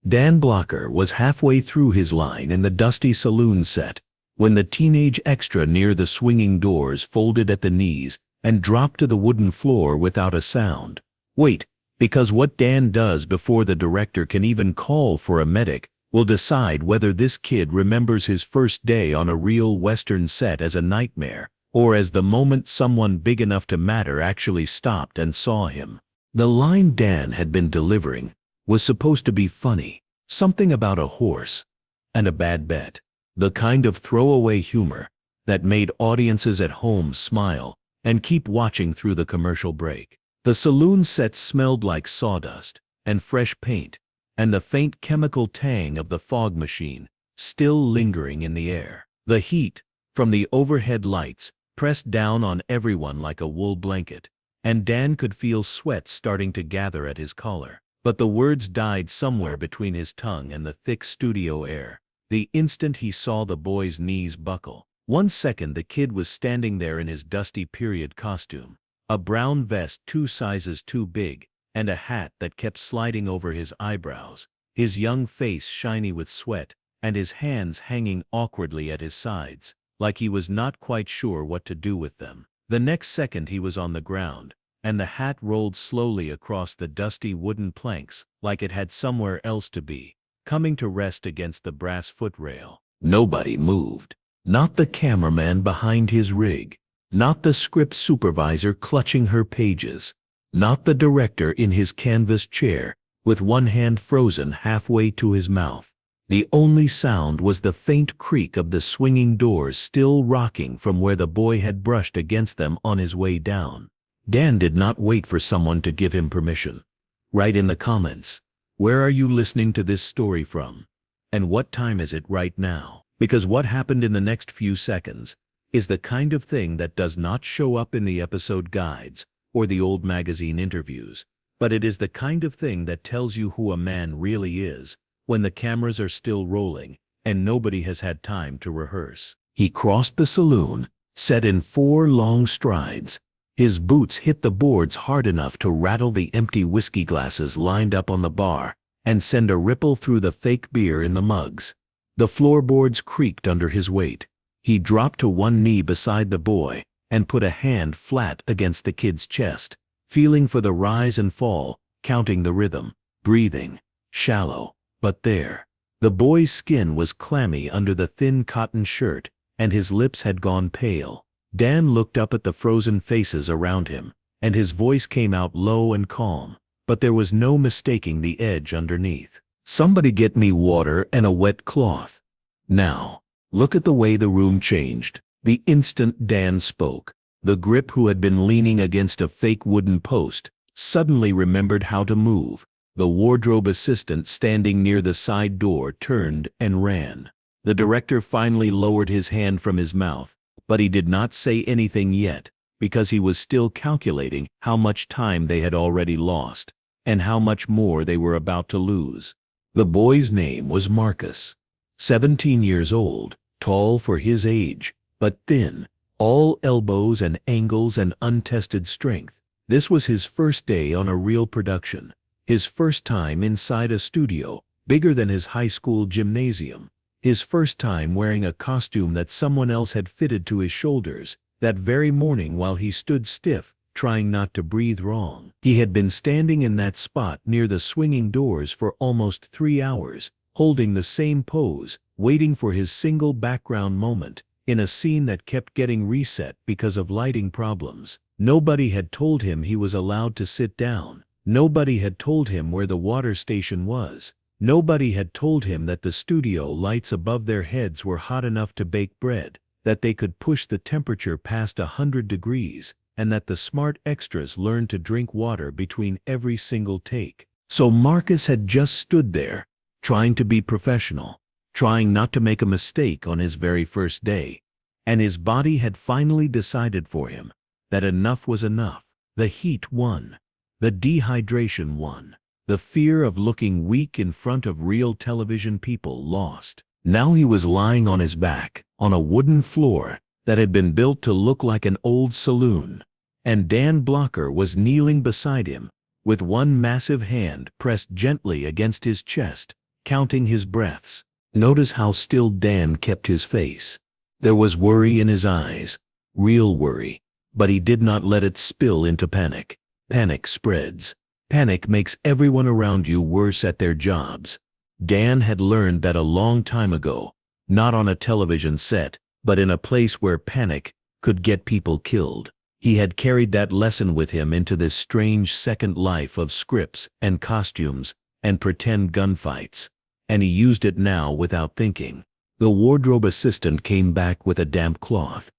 Dan Blocker was halfway through his line in the dusty saloon set when the teenage extra near the swinging doors folded at the knees and dropped to the wooden floor without a sound. Wait, because what Dan does before the director can even call for a medic will decide whether this kid remembers his first day on a real Western set as a nightmare, or as the moment someone big enough to matter actually stopped and saw him. The line Dan had been delivering was supposed to be funny, something about a horse and a bad bet, the kind of throwaway humor that made audiences at home smile and keep watching through the commercial break. The saloon set smelled like sawdust and fresh paint, and the faint chemical tang of the fog machine still lingering in the air. The heat from the overhead lights pressed down on everyone like a wool blanket, and Dan could feel sweat starting to gather at his collar. But the words died somewhere between his tongue and the thick studio air. The instant he saw the boy's knees buckle. 1 second the kid was standing there in his dusty period costume, a brown vest 2 sizes too big, and a hat that kept sliding over his eyebrows, his young face shiny with sweat, and his hands hanging awkwardly at his sides, like he was not quite sure what to do with them. The next second he was on the ground, and the hat rolled slowly across the dusty wooden planks like it had somewhere else to be, coming to rest against the brass footrail. Nobody moved. Not the cameraman behind his rig, not the script supervisor clutching her pages, not the director in his canvas chair with one hand frozen halfway to his mouth. The only sound was the faint creak of the swinging doors still rocking from where the boy had brushed against them on his way down. Dan did not wait for someone to give him permission. Write in the comments, where are you listening to this story from? And what time is it right now? Because what happened in the next few seconds is the kind of thing that does not show up in the episode guides or the old magazine interviews, but it is the kind of thing that tells you who a man really is when the cameras are still rolling and nobody has had time to rehearse. He crossed the saloon, set in 4 long strides. His boots hit the boards hard enough to rattle the empty whiskey glasses lined up on the bar and send a ripple through the fake beer in the mugs. The floorboards creaked under his weight. He dropped to one knee beside the boy and put a hand flat against the kid's chest, feeling for the rise and fall, counting the rhythm, breathing, shallow, but there. The boy's skin was clammy under the thin cotton shirt, and his lips had gone pale. Dan looked up at the frozen faces around him, and his voice came out low and calm, but there was no mistaking the edge underneath. Somebody get me water and a wet cloth. Now, look at the way the room changed. The instant Dan spoke, the grip who had been leaning against a fake wooden post suddenly remembered how to move. The wardrobe assistant standing near the side door turned and ran. The director finally lowered his hand from his mouth, but he did not say anything yet, because he was still calculating how much time they had already lost, and how much more they were about to lose. The boy's name was Marcus, 17 years old, tall for his age, but thin, all elbows and angles and untested strength. This was his first day on a real production, his first time inside a studio bigger than his high school gymnasium. His first time wearing a costume that someone else had fitted to his shoulders that very morning while he stood stiff, trying not to breathe wrong. He had been standing in that spot near the swinging doors for almost 3 hours, holding the same pose, waiting for his single background moment, in a scene that kept getting reset because of lighting problems. Nobody had told him he was allowed to sit down. Nobody had told him where the water station was. Nobody had told him that the studio lights above their heads were hot enough to bake bread, that they could push the temperature past 100 degrees, and that the smart extras learned to drink water between every single take. So Marcus had just stood there, trying to be professional, trying not to make a mistake on his very first day, and his body had finally decided for him that enough was enough. The heat won. The dehydration won. The fear of looking weak in front of real television people lost. Now he was lying on his back, on a wooden floor that had been built to look like an old saloon, and Dan Blocker was kneeling beside him, with one massive hand pressed gently against his chest, counting his breaths. Notice how still Dan kept his face. There was worry in his eyes, real worry, but he did not let it spill into panic. Panic spreads. Panic makes everyone around you worse at their jobs. Dan had learned that a long time ago, not on a television set, but in a place where panic could get people killed. He had carried that lesson with him into this strange second life of scripts and costumes and pretend gunfights, and he used it now without thinking. The wardrobe assistant came back with a damp cloth.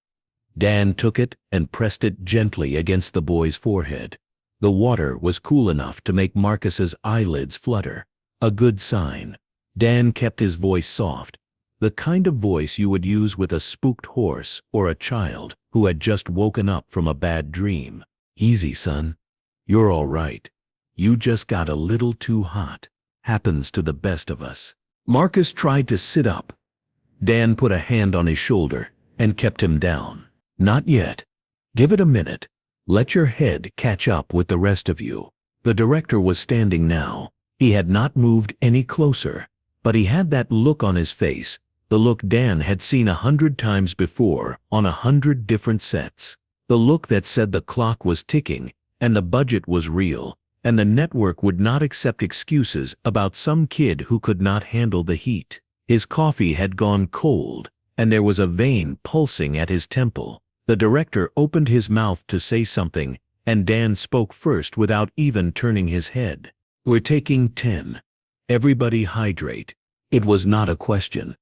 Dan took it and pressed it gently against the boy's forehead. The water was cool enough to make Marcus's eyelids flutter. A good sign. Dan kept his voice soft, the kind of voice you would use with a spooked horse or a child who had just woken up from a bad dream. Easy, son. You're all right. You just got a little too hot. Happens to the best of us. Marcus tried to sit up. Dan put a hand on his shoulder and kept him down. Not yet. Give it a minute. Let your head catch up with the rest of you. The director was standing now. He had not moved any closer, but he had that look on his face, the look Dan had seen 100 times before on 100 different sets. The look that said the clock was ticking and the budget was real, and the network would not accept excuses about some kid who could not handle the heat. His coffee had gone cold, and there was a vein pulsing at his temple. The director opened his mouth to say something, and Dan spoke first without even turning his head. We're taking 10. Everybody hydrate. It was not a question.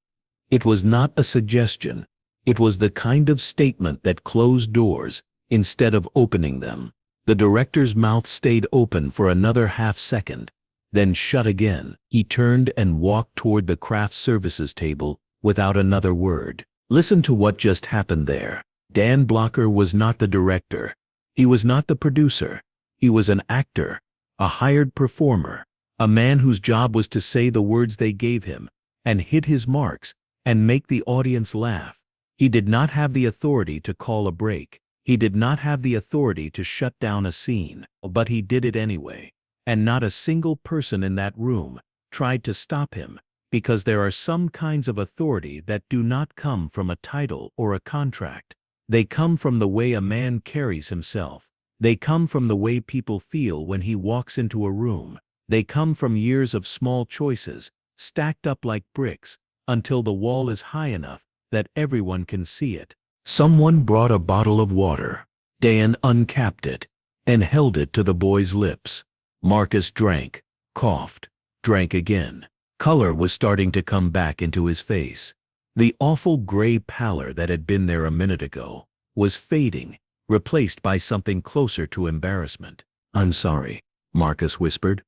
It was not a suggestion. It was the kind of statement that closed doors instead of opening them. The director's mouth stayed open for another half second, then shut again. He turned and walked toward the craft services table without another word. Listen to what just happened there. Dan Blocker was not the director. He was not the producer. He was an actor, a hired performer, a man whose job was to say the words they gave him and hit his marks and make the audience laugh. He did not have the authority to call a break. He did not have the authority to shut down a scene, but he did it anyway. And not a single person in that room tried to stop him, because there are some kinds of authority that do not come from a title or a contract. They come from the way a man carries himself. They come from the way people feel when he walks into a room. They come from years of small choices, stacked up like bricks, until the wall is high enough that everyone can see it. Someone brought a bottle of water. Dan uncapped it and held it to the boy's lips. Marcus drank, coughed, drank again. Color was starting to come back into his face. The awful gray pallor that had been there a minute ago was fading, replaced by something closer to embarrassment. I'm sorry, Marcus whispered.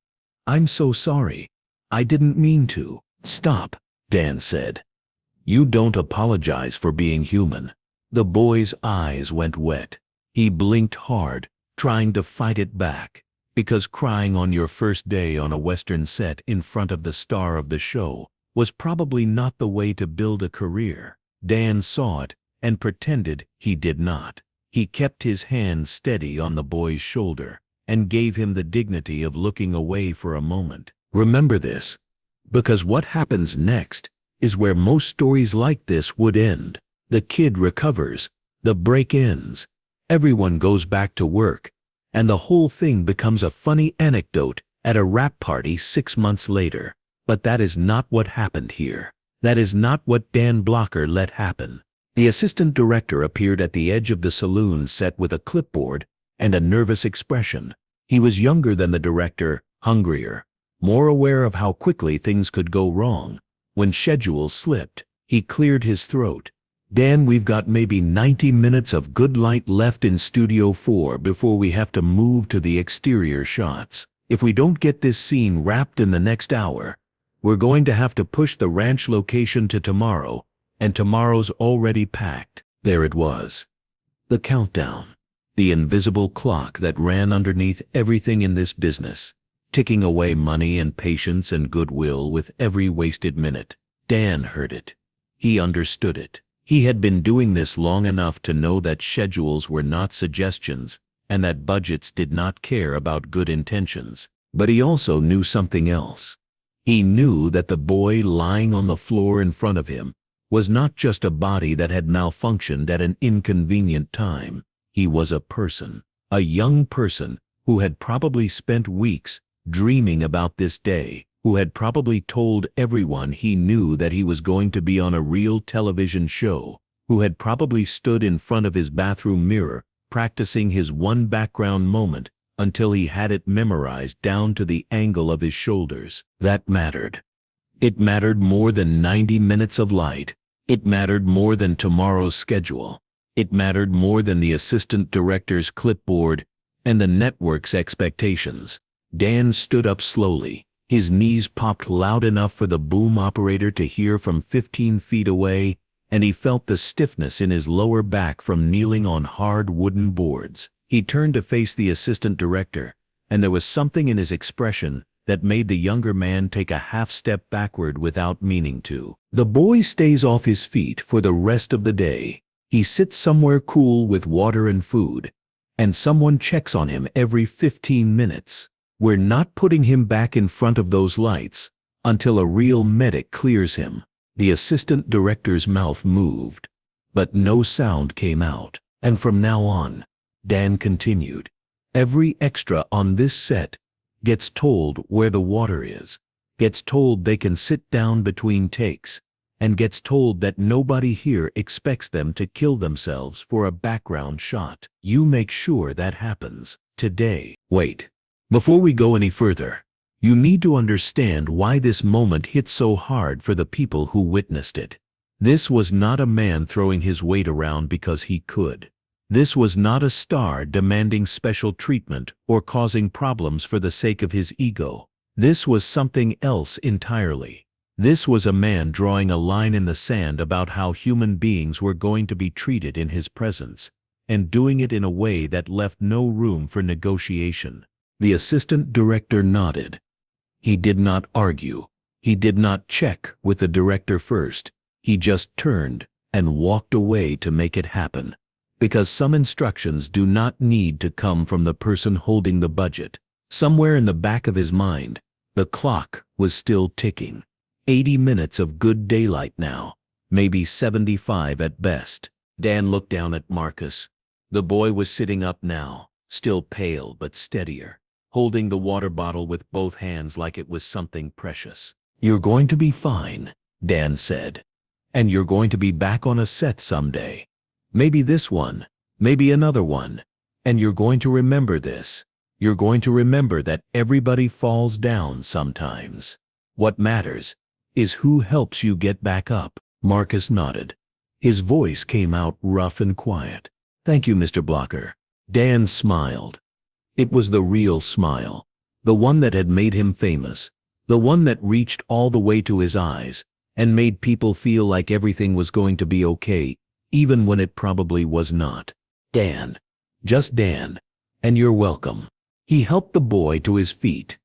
I'm so sorry. I didn't mean to. Stop, Dan said. You don't apologize for being human. The boy's eyes went wet. He blinked hard, trying to fight it back, because crying on your first day on a Western set in front of the star of the show was probably not the way to build a career. Dan saw it and pretended he did not. He kept his hand steady on the boy's shoulder and gave him the dignity of looking away for a moment. Remember this, because what happens next is where most stories like this would end. The kid recovers, the break ends, everyone goes back to work, and the whole thing becomes a funny anecdote at a wrap party 6 months later. But that is not what happened here. That is not what Dan Blocker let happen. The assistant director appeared at the edge of the saloon set with a clipboard and a nervous expression. He was younger than the director, hungrier, more aware of how quickly things could go wrong. When schedules slipped, he cleared his throat. Dan, we've got maybe 90 minutes of good light left in Studio 4 before we have to move to the exterior shots. If we don't get this scene wrapped in the next hour, we're going to have to push the ranch location to tomorrow, and tomorrow's already packed. There it was. The countdown. The invisible clock that ran underneath everything in this business, ticking away money and patience and goodwill with every wasted minute. Dan heard it. He understood it. He had been doing this long enough to know that schedules were not suggestions and that budgets did not care about good intentions. But he also knew something else. He knew that the boy lying on the floor in front of him was not just a body that had malfunctioned at an inconvenient time. He was a person, a young person who had probably spent weeks dreaming about this day, who had probably told everyone he knew that he was going to be on a real television show, who had probably stood in front of his bathroom mirror practicing his one background moment until he had it memorized down to the angle of his shoulders. That mattered. It mattered more than 90 minutes of light. It mattered more than tomorrow's schedule. It mattered more than the assistant director's clipboard and the network's expectations. Dan stood up slowly. His knees popped loud enough for the boom operator to hear from 15 feet away, and he felt the stiffness in his lower back from kneeling on hard wooden boards. He turned to face the assistant director, and there was something in his expression that made the younger man take a half step backward without meaning to. The boy stays off his feet for the rest of the day. He sits somewhere cool with water and food, and someone checks on him every 15 minutes. We're not putting him back in front of those lights until a real medic clears him. The assistant director's mouth moved, but no sound came out. And from now on, Dan continued, every extra on this set gets told where the water is, gets told they can sit down between takes, and gets told that nobody here expects them to kill themselves for a background shot. You make sure that happens today. Wait, before we go any further, you need to understand why this moment hit so hard for the people who witnessed it. This was not a man throwing his weight around because he could. This was not a star demanding special treatment or causing problems for the sake of his ego. This was something else entirely. This was a man drawing a line in the sand about how human beings were going to be treated in his presence, and doing it in a way that left no room for negotiation. The assistant director nodded. He did not argue. He did not check with the director first. He just turned and walked away to make it happen. Because some instructions do not need to come from the person holding the budget. Somewhere in the back of his mind, the clock was still ticking. 80 minutes of good daylight now, maybe 75 at best. Dan looked down at Marcus. The boy was sitting up now, still pale but steadier, holding the water bottle with both hands like it was something precious. You're going to be fine, Dan said. And you're going to be back on a set someday. Maybe this one, maybe another one. And you're going to remember this. You're going to remember that everybody falls down sometimes. What matters is who helps you get back up. Marcus nodded. His voice came out rough and quiet. Thank you, Mr. Blocker. Dan smiled. It was the real smile. The one that had made him famous. The one that reached all the way to his eyes and made people feel like everything was going to be okay, even when it probably was not. Dan. Just Dan. And you're welcome. He helped the boy to his feet.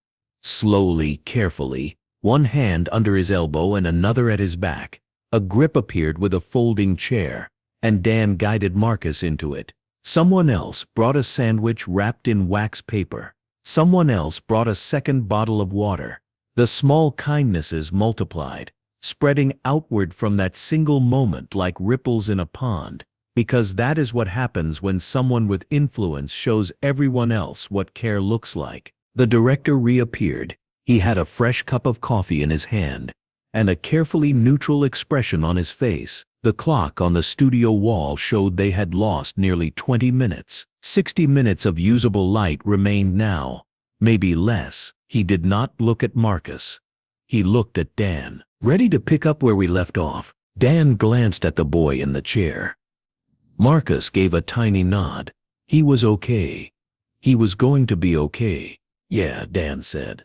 Slowly, carefully, one hand under his elbow and another at his back. A grip appeared with a folding chair, and Dan guided Marcus into it. Someone else brought a sandwich wrapped in wax paper. Someone else brought a second bottle of water. The small kindnesses multiplied, spreading outward from that single moment like ripples in a pond, because that is what happens when someone with influence shows everyone else what care looks like. The director reappeared. He had a fresh cup of coffee in his hand, and a carefully neutral expression on his face. The clock on the studio wall showed they had lost nearly 20 minutes. 60 minutes of usable light remained now, maybe less. He did not look at Marcus. He looked at Dan. Ready to pick up where we left off, Dan glanced at the boy in the chair. Marcus gave a tiny nod. He was okay. He was going to be okay. Yeah, Dan said.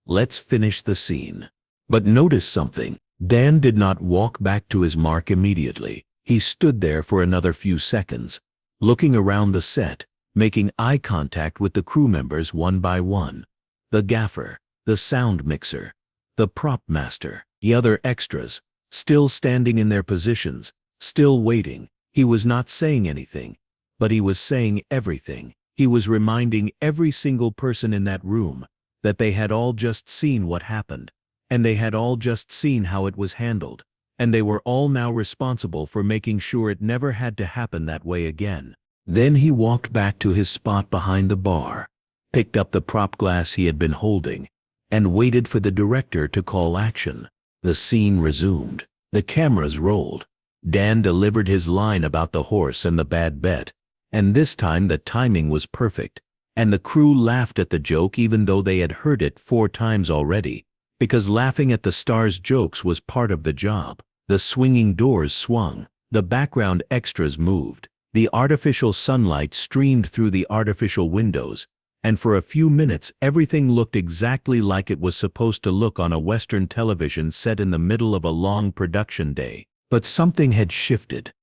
Let's finish the scene. But notice something. Dan did not walk back to his mark immediately. He stood there for another few seconds, looking around the set, making eye contact with the crew members one by one. The gaffer, the sound mixer, the prop master, the other extras, still standing in their positions, still waiting. He was not saying anything, but he was saying everything. He was reminding every single person in that room that they had all just seen what happened, and they had all just seen how it was handled, and they were all now responsible for making sure it never had to happen that way again. Then he walked back to his spot behind the bar, picked up the prop glass he had been holding, and waited for the director to call action. The scene resumed. The cameras rolled. Dan delivered his line about the horse and the bad bet, and this time the timing was perfect, and the crew laughed at the joke even though they had heard it 4 times already, because laughing at the star's jokes was part of the job. The swinging doors swung, the background extras moved, the artificial sunlight streamed through the artificial windows, and for a few minutes everything looked exactly like it was supposed to look on a Western television set in the middle of a long production day. But something had shifted.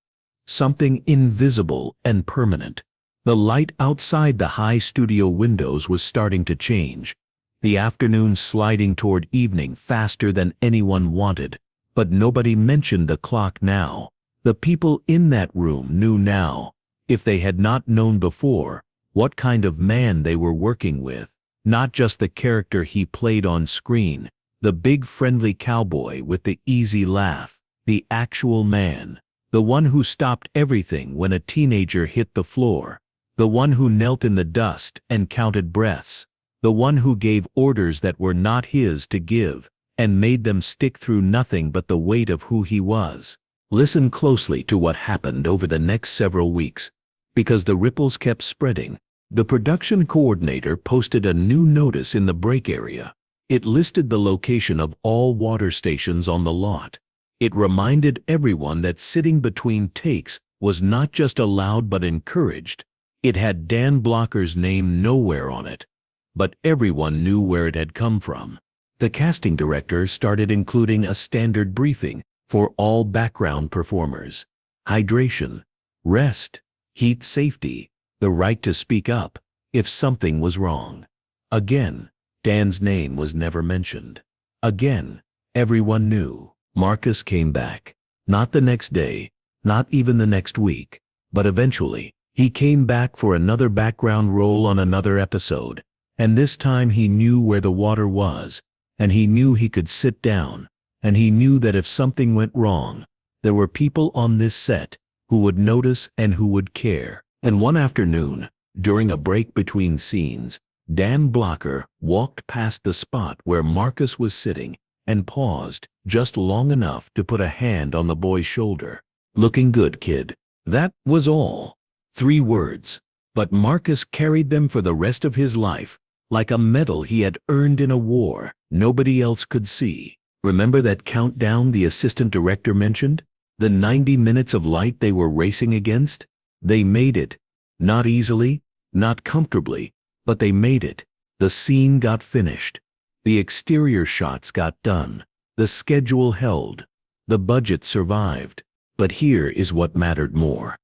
Something invisible and permanent. The light outside the high studio windows was starting to change. The afternoon sliding toward evening faster than anyone wanted. But nobody mentioned the clock now. The people in that room knew now, if they had not known before, what kind of man they were working with. Not just the character he played on screen, the big friendly cowboy with the easy laugh. The actual man. The one who stopped everything when a teenager hit the floor. The one who knelt in the dust and counted breaths. The one who gave orders that were not his to give, and made them stick through nothing but the weight of who he was. Listen closely to what happened over the next several weeks, because the ripples kept spreading. The production coordinator posted a new notice in the break area. It listed the location of all water stations on the lot. It reminded everyone that sitting between takes was not just allowed but encouraged. It had Dan Blocker's name nowhere on it, but everyone knew where it had come from. The casting director started including a standard briefing for all background performers. Hydration, rest, heat safety, the right to speak up if something was wrong. Again, Dan's name was never mentioned. Again, everyone knew. Marcus came back. Not the next day, not even the next week, but eventually, he came back for another background role on another episode, and this time he knew where the water was, and he knew he could sit down, and he knew that if something went wrong, there were people on this set who would notice and who would care. And one afternoon, during a break between scenes, Dan Blocker walked past the spot where Marcus was sitting and paused just long enough to put a hand on the boy's shoulder. "Looking good, kid." That was all. 3 words. But Marcus carried them for the rest of his life, like a medal he had earned in a war nobody else could see. Remember that countdown the assistant director mentioned? The 90 minutes of light they were racing against? They made it. Not easily, not comfortably, but they made it. The scene got finished. The exterior shots got done. The schedule held. The budget survived. But here is what mattered more.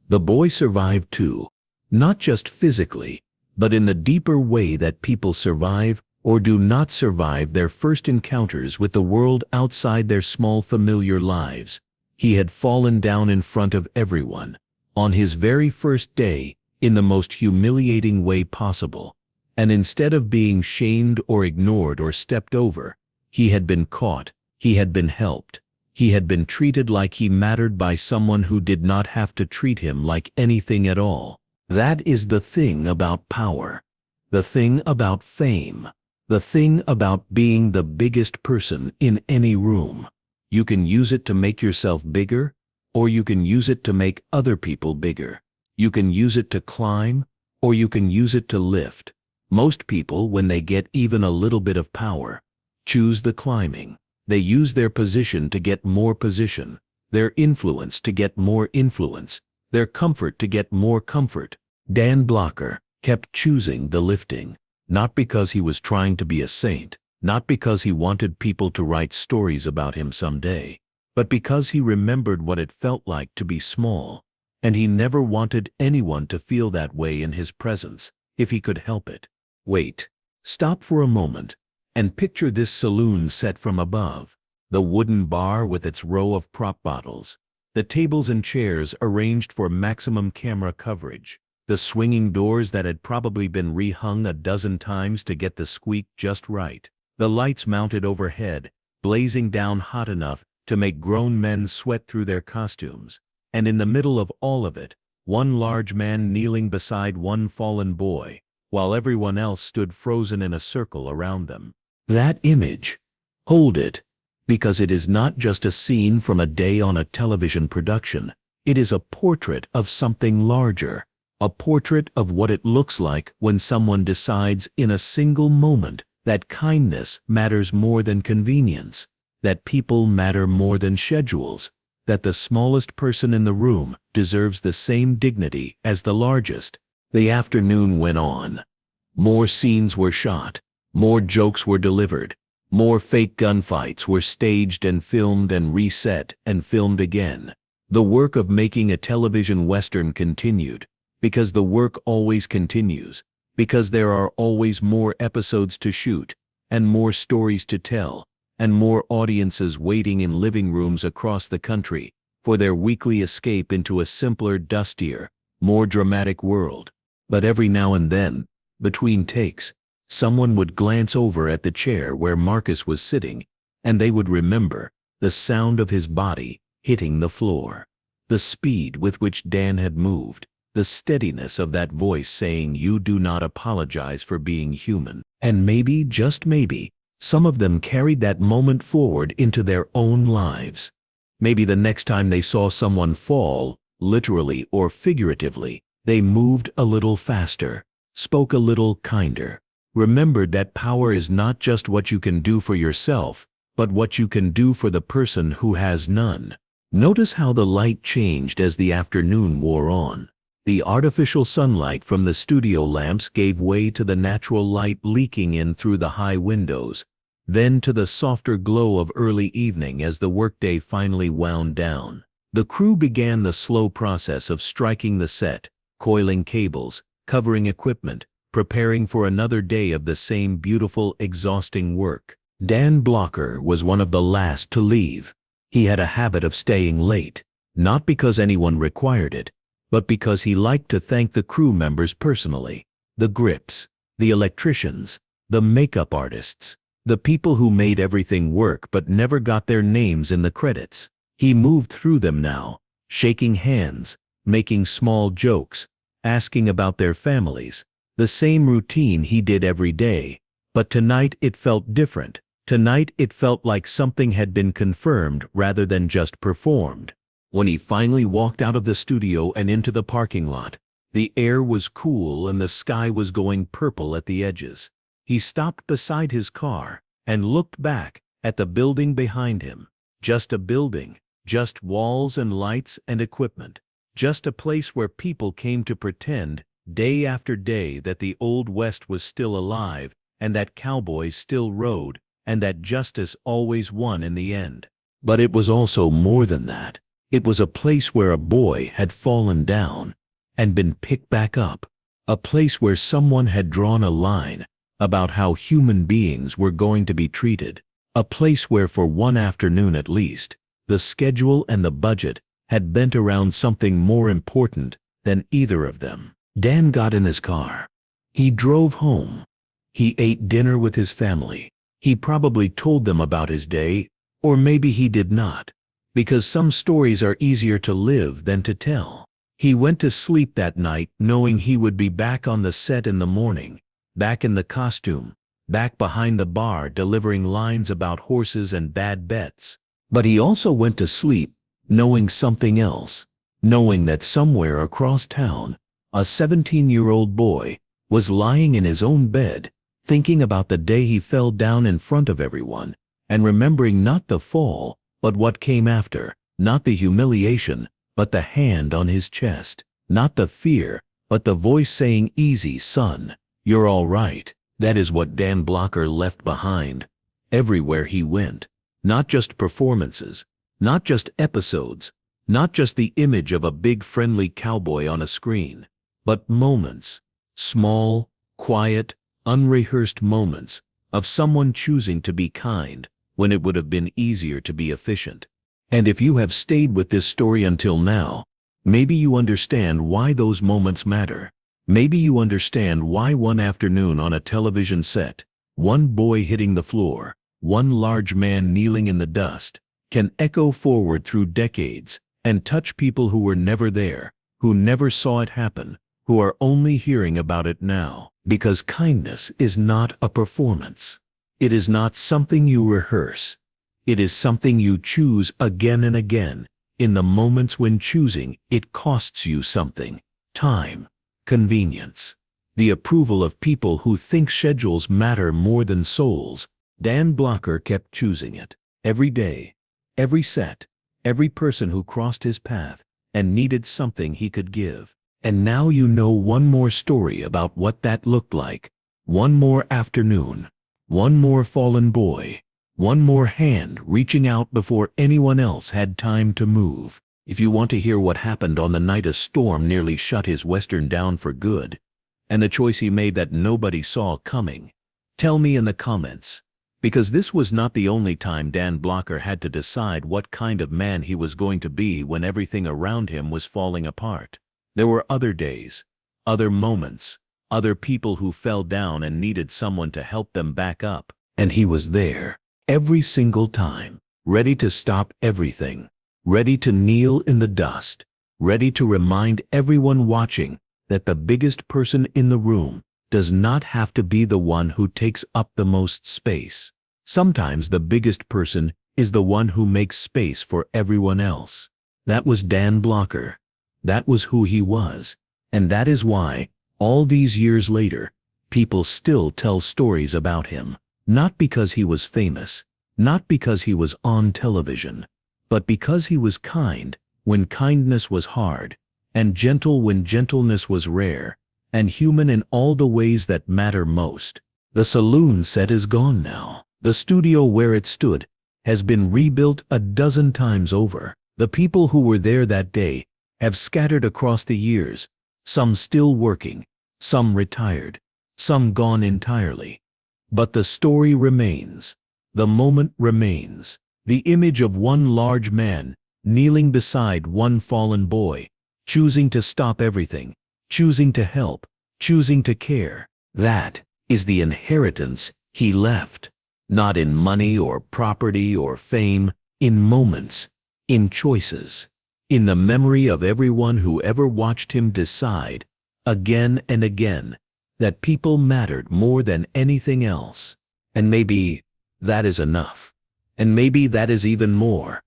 The boy survived too. Not just physically, but in the deeper way that people survive or do not survive their first encounters with the world outside their small familiar lives. He had fallen down in front of everyone, on his very first day, in the most humiliating way possible. And instead of being shamed or ignored or stepped over, he had been caught, he had been helped, he had been treated like he mattered by someone who did not have to treat him like anything at all. That is the thing about power, the thing about fame, the thing about being the biggest person in any room. You can use it to make yourself bigger, or you can use it to make other people bigger. You can use it to climb, or you can use it to lift. Most people, when they get even a little bit of power, choose the climbing. They use their position to get more position, their influence to get more influence, their comfort to get more comfort. Dan Blocker kept choosing the lifting, not because he was trying to be a saint, not because he wanted people to write stories about him someday, but because he remembered what it felt like to be small, and he never wanted anyone to feel that way in his presence, if he could help it. Wait, stop for a moment, and picture this saloon set from above, the wooden bar with its row of prop bottles, the tables and chairs arranged for maximum camera coverage, the swinging doors that had probably been rehung a dozen times to get the squeak just right, The lights mounted overhead, blazing down hot enough to make grown men sweat through their costumes. And in the middle of all of it, one large man kneeling beside one fallen boy, while everyone else stood frozen in a circle around them. That image, hold it, because it is not just a scene from a day on a television production. It is a portrait of something larger, a portrait of what it looks like when someone decides in a single moment that kindness matters more than convenience, that people matter more than schedules, that the smallest person in the room deserves the same dignity as the largest. The afternoon went on. More scenes were shot, more jokes were delivered, more fake gunfights were staged and filmed and reset and filmed again. The work of making a television western continued, because the work always continues, because there are always more episodes to shoot, and more stories to tell, and more audiences waiting in living rooms across the country for their weekly escape into a simpler, dustier, more dramatic world. But every now and then, between takes, someone would glance over at the chair where Marcus was sitting, and they would remember the sound of his body hitting the floor, the speed with which Dan had moved, the steadiness of that voice saying, "You do not apologize for being human." And maybe, just maybe, some of them carried that moment forward into their own lives. Maybe the next time they saw someone fall, literally or figuratively, they moved a little faster, spoke a little kinder, remembered that power is not just what you can do for yourself, but what you can do for the person who has none. Notice how the light changed as the afternoon wore on. The artificial sunlight from the studio lamps gave way to the natural light leaking in through the high windows, then to the softer glow of early evening as the workday finally wound down. The crew began the slow process of striking the set, coiling cables, covering equipment, preparing for another day of the same beautiful, exhausting work. Dan Blocker was one of the last to leave. He had a habit of staying late, not because anyone required it, but because he liked to thank the crew members personally, the grips, the electricians, the makeup artists, the people who made everything work but never got their names in the credits. He moved through them now, shaking hands, making small jokes, asking about their families, the same routine he did every day. But tonight it felt different. Tonight it felt like something had been confirmed rather than just performed. When he finally walked out of the studio and into the parking lot, the air was cool and the sky was going purple at the edges. He stopped beside his car and looked back at the building behind him. Just a building, just walls and lights and equipment, just a place where people came to pretend day after day that the Old West was still alive and that cowboys still rode and that justice always won in the end. But it was also more than that. It was a place where a boy had fallen down and been picked back up, a place where someone had drawn a line about how human beings were going to be treated, a place where for one afternoon at least, the schedule and the budget had bent around something more important than either of them. Dan got in his car. He drove home. He ate dinner with his family. He probably told them about his day, or maybe he did not, because some stories are easier to live than to tell. He went to sleep that night knowing he would be back on the set in the morning, back in the costume, back behind the bar delivering lines about horses and bad bets. But he also went to sleep knowing something else, knowing that somewhere across town, a 17-year-old boy was lying in his own bed, thinking about the day he fell down in front of everyone, and remembering not the fall, but what came after, not the humiliation, but the hand on his chest, not the fear, but the voice saying, "Easy, son, you're all right." That is what Dan Blocker left behind, everywhere he went. Not just performances, not just episodes, not just the image of a big friendly cowboy on a screen, but moments, small, quiet, unrehearsed moments of someone choosing to be kind when it would have been easier to be efficient. And if you have stayed with this story until now, maybe you understand why those moments matter. Maybe you understand why one afternoon on a television set, One boy hitting the floor, one large man kneeling in the dust, can echo forward through decades and touch people who were never there, who never saw it happen, who are only hearing about it now. Because kindness is not a performance. It is not something you rehearse. It is something you choose again and again, in the moments when choosing it costs you something: time, convenience, the approval of people who think schedules matter more than souls. Dan Blocker kept choosing it. Every day, every set, every person who crossed his path and needed something he could give. And now you know one more story about what that looked like. One more afternoon, one more fallen boy, one more hand reaching out before anyone else had time to move. If you want to hear what happened on the night a storm nearly shut his Western down for good, and the choice he made that nobody saw coming, tell me in the comments. Because this was not the only time Dan Blocker had to decide what kind of man he was going to be when everything around him was falling apart. There were other days, other moments, other people who fell down and needed someone to help them back up. And he was there, every single time, ready to stop everything, ready to kneel in the dust, ready to remind everyone watching that the biggest person in the room does not have to be the one who takes up the most space. Sometimes the biggest person is the one who makes space for everyone else. That was Dan Blocker. That was who he was. And that is why, all these years later, people still tell stories about him. Not because he was famous, not because he was on television, but because he was kind when kindness was hard, and gentle when gentleness was rare, and human in all the ways that matter most. The saloon set is gone now. The studio where it stood has been rebuilt a dozen times over. The people who were there that day have scattered across the years, some still working, some retired, some gone entirely. But the story remains. The moment remains. The image of one large man kneeling beside one fallen boy, choosing to stop everything, choosing to help, choosing to care. That is the inheritance he left. Not in money or property or fame, in moments, in choices, in the memory of everyone who ever watched him decide, again and again, that people mattered more than anything else. And maybe that is enough. And maybe that is even more.